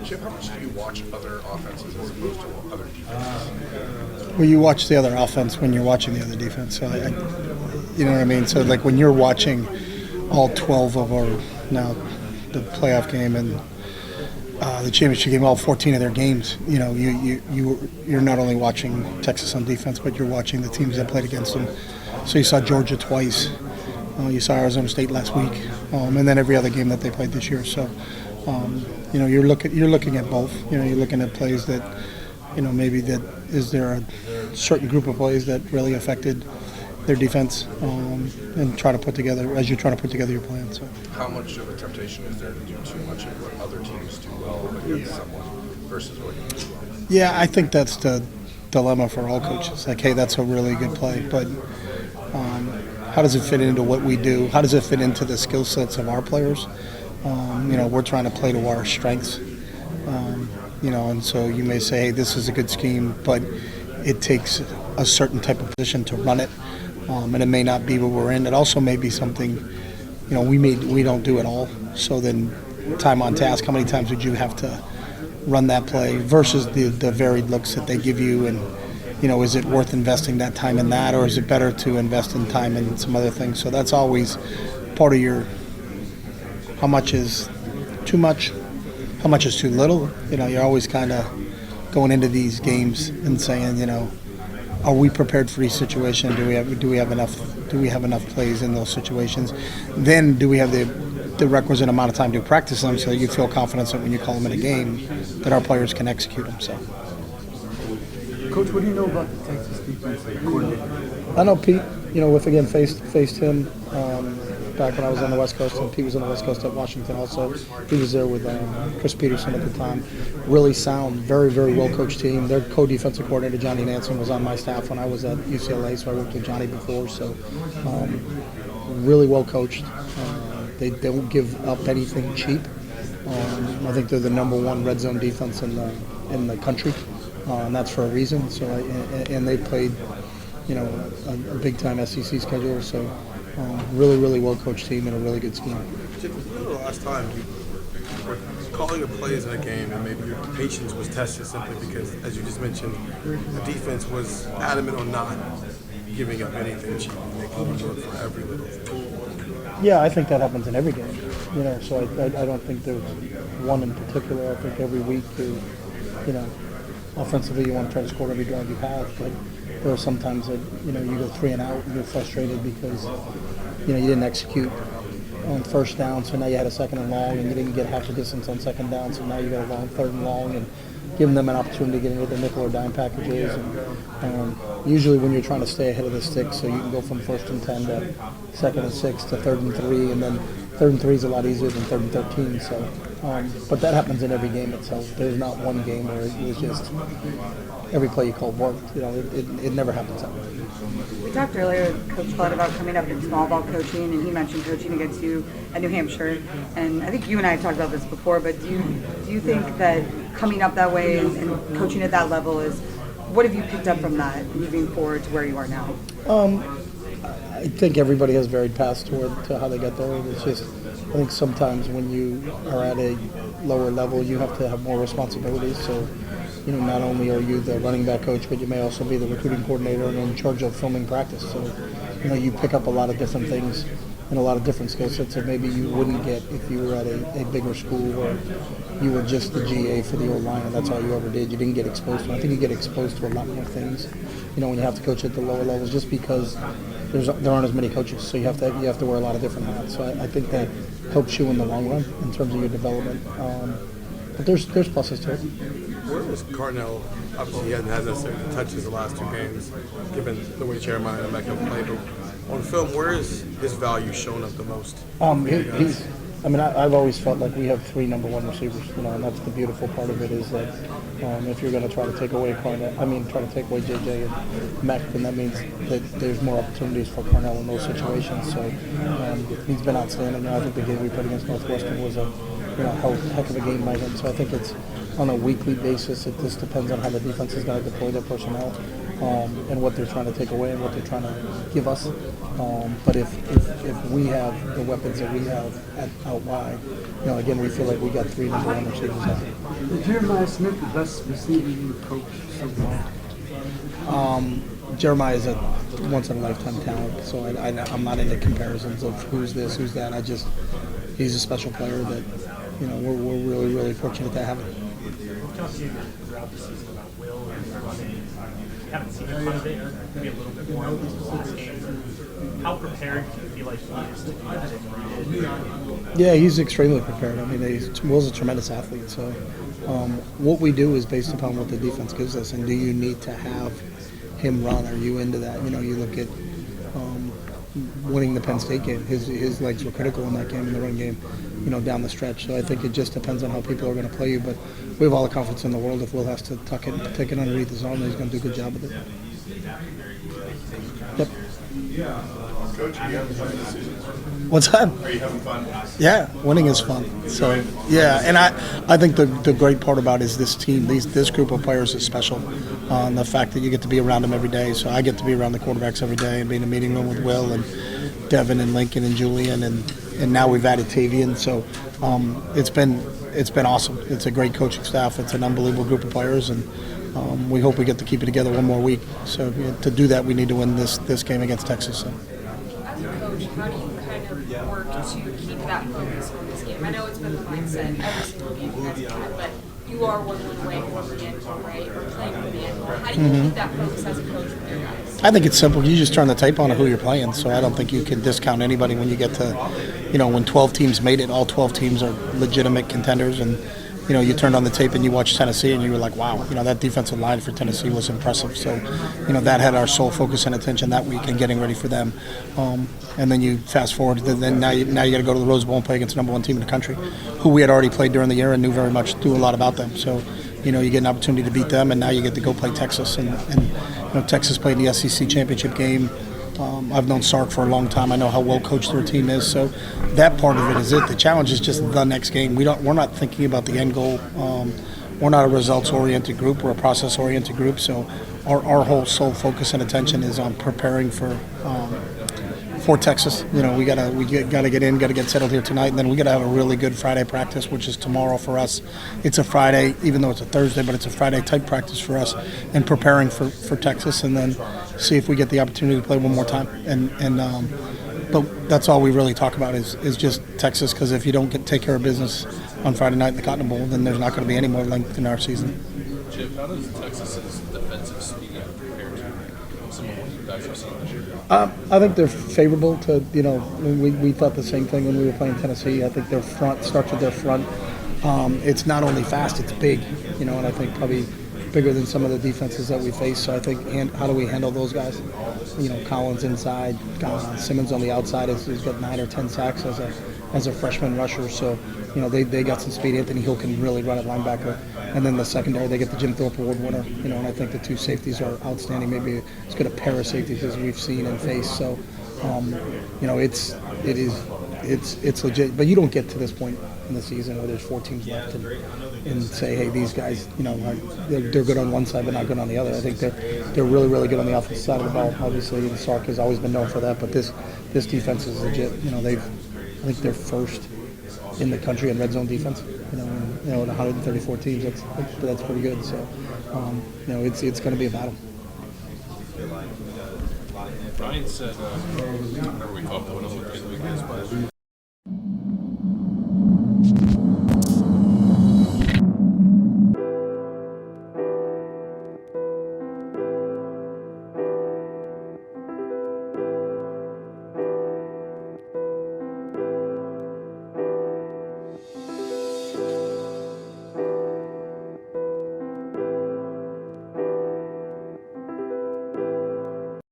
Chip, how much do you watch other offenses as opposed to other defenses? Well, you watch the other offense when you're watching the other defense. So, you know what I mean? So, like, when you're watching all 12 of our, now the playoff game and the championship game, all 14 of their games, you know, you're not only watching Texas on defense, but you're watching the teams that played against them. So you saw Georgia twice. You saw Arizona State last week, and then every other game that they played this year. So, you know, you're looking at both. You know, you're looking at plays that, you know, maybe that is there a certain group of plays that really affected their defense, and try to put together as you're trying to put together your plan. So, how much of a temptation is there to do too much of what other teams do well against someone versus what you do well? Yeah, I think that's the dilemma for all coaches. Like, hey, that's a really good play, but how does it fit into what we do? How does it fit into the skill sets of our players? You know, we're trying to play to our strengths. You know, and so you may say, hey, this is a good scheme, but it takes a certain type of position to run it, and it may not be what we're in. It also may be something, you know, we don't do at all. So then, time on task, how many times would you have to run that play versus the varied looks that they give you? And, you know, is it worth investing that time in that, or is it better to invest in time in some other things? So that's always part of your, how much is too much, how much is too little. You know, you're always kind of going into these games and saying, you know, are we prepared for each situation? Do we have enough plays in those situations? Then do we have the requisite amount of time to practice them so that you feel confident that when you call them in a game that our players can execute them. So, Coach, what do you know about the Texas defense coordinator? I know Pete. You know, with again faced him back when I was on the West Coast, and Pete was on the West Coast at Washington also. He was there with Chris Peterson at the time. Really sound, very, very well-coached team. Their co-defensive coordinator, Johnny Nansen, was on my staff when I was at UCLA, so I worked with Johnny before. So really well-coached. They don't give up anything cheap. I think they're the number one red zone defense in the country, and that's for a reason. So and they played, you know, a big-time SEC schedule. So really, really well-coached team and a really good scheme. Chip, when was the last time you were calling your plays in a game and maybe your patience was tested simply because, as you just mentioned, the defense was adamant on not giving up anything cheap and making you work for every little thing? Yeah, I think that happens in every game. You know, so I don't think there's one in particular. I think every week, you know, offensively you want to try to score every drive you have, but there are some times that, you know, you go 3 and out and you're frustrated because, you know, you didn't execute on first down, so now you had a 2nd and long, and you didn't get half the distance on 2nd down, so now you got a long 3rd and long, and giving them an opportunity to get into the nickel or dime packages. And usually when you're trying to stay ahead of the sticks, so you can go from 1st and 10 to 2nd and 6 to 3rd and 3, and then 3rd and 3 is a lot easier than 3rd and 13. So, but that happens in every game itself. There's not one game where it was just every play you called worked. You know, it never happens that way. We talked earlier with Coach Flood about coming up in small ball coaching, and he mentioned coaching against you at New Hampshire. And I think you and I have talked about this before, but do you think that coming up that way and coaching at that level is, what have you picked up from that moving forward to where you are now? I think everybody has varied paths to how they get there. It's just, I think sometimes when you are at a lower level, you have to have more responsibilities. So, you know, not only are you the running back coach, but you may also be the recruiting coordinator and in charge of filming practice. So, you know, you pick up a lot of different things and a lot of different skill sets that maybe you wouldn't get if you were at a bigger school or you were just the GA for the O-line and that's all you ever did. You didn't get exposed to. I think you get exposed to a lot more things, you know, when you have to coach at the lower levels, just because there aren't as many coaches, so you have to wear a lot of different hats. So I think that helps you in the long run in terms of your development. But there's pluses to it. Where was Carnell? Obviously, he hasn't had necessarily the touches the last 2 games, given the way Jeremiah and Mecca played. But on film, where is his value shown up the most? I've always felt like we have 3 number 1 receivers, you know, and that's the beautiful part of it is that if you're going to try to take away JJ and Mech, then that means that there's more opportunities for Carnell in those situations. So he's been outstanding. I think the game we played against Northwestern was a heck of a game by him. So I think it's on a weekly basis. It just depends on how the defense is going to deploy their personnel. and what they're trying to take away and what they're trying to give us. But if we have the weapons that we have out wide, again, we feel like we got 3 number 1 receivers out. Is Jeremiah Smith the best receiver you coach so far? Jeremiah is a once-in-a-lifetime talent, so I'm not into comparisons of who's this, who's that. He's a special player that, we're really, really fortunate to have him. We've talked to you throughout the season about Will and running. We haven't seen a ton of it, maybe a little bit more in these last games. How prepared do you feel like he is to do that if needed? Yeah, he's extremely prepared. I mean, Will's a tremendous athlete, so what we do is based upon what the defense gives us, and do you need to have him run? Are you into that? You look at winning the Penn State game. His legs were critical in that game, in the run game, down the stretch. So I think it just depends on how people are going to play you. But we have all the confidence in the world. If Will has to take it underneath his arm, he's going to do a good job with it. Yep. Coach, are you having fun this season? What's that? Are you having fun? Yeah, winning is fun. So yeah, and I think the great part about it is this team, this group of players is special. The fact that you get to be around them every day. So I get to be around the quarterbacks every day and be in a meeting room with Will and Devin and Lincoln and Julian and now we've added Tavian. So it's been awesome. It's a great coaching staff. It's an unbelievable group of players, and we hope we get to keep it together one more week. So to do that, we need to win this game against Texas. So. As a coach, how do you kind of work to keep that focus on this game? I know it's been the mindset every single game you guys have had, but you are 1 win away from the end goal, right? Or playing for the end goal. How do you keep that focus as a coach with your guys? I think it's simple. You just turn the tape on who you're playing. So I don't think you can discount anybody when you get to, when 12 teams made it, all 12 teams are legitimate contenders. And, you turned on the tape and you watched Tennessee and you were like, wow, that defensive line for Tennessee was impressive. So, that had our sole focus and attention that week and getting ready for them. And then you fast forward, then now you got to go to the Rose Bowl and play against the number 1 team in the country, who we had already played during the year and knew a lot about them. So, you get an opportunity to beat them, and now you get to go play Texas. And Texas played the SEC championship game. I've known Sark for a long time. I know how well coached their team is. So that part of it is it. The challenge is just the next game. We're not thinking about the end goal. We're not a results-oriented group. We're a process-oriented group. So our whole sole focus and attention is on preparing for Texas. We gotta get in, gotta get settled here tonight, and then we gotta have a really good Friday practice, which is tomorrow for us. It's a Friday, even though it's a Thursday, but it's a Friday type practice for us, and preparing for Texas, and then see if we get the opportunity to play one more time. But that's all we really talk about is just Texas, because if you don't take care of business on Friday night in the Cotton Bowl, then there's not going to be any more length in our season. Chip, how does Texas's defensive speed compare to some of what you've actually seen this year? I think they're favorable to, we thought the same thing when we were playing Tennessee. I think their front starts with their front. It's not only fast, it's big, and I think probably bigger than some of the defenses that we face. So I think how do we handle those guys? Collins inside, Simmons on the outside has got 9 or 10 sacks as a freshman rusher. So they got some speed. Anthony Hill can really run at linebacker. And then the secondary, they get the Jim Thorpe Award winner. And I think the 2 safeties are outstanding. Maybe as good a pair of safeties as we've seen and faced. So it's legit. But you don't get to this point in the season where there's 4 teams left and say, hey, these guys, they're good on one side but not good on the other. I think they're really, really good on the offensive side of the ball. Obviously, and Sark has always been known for that. But this defense is legit. I think they're first in the country in red zone defense. In 134 teams, that's pretty good. So, it's going to be a battle. Brian said, whenever we talked about it,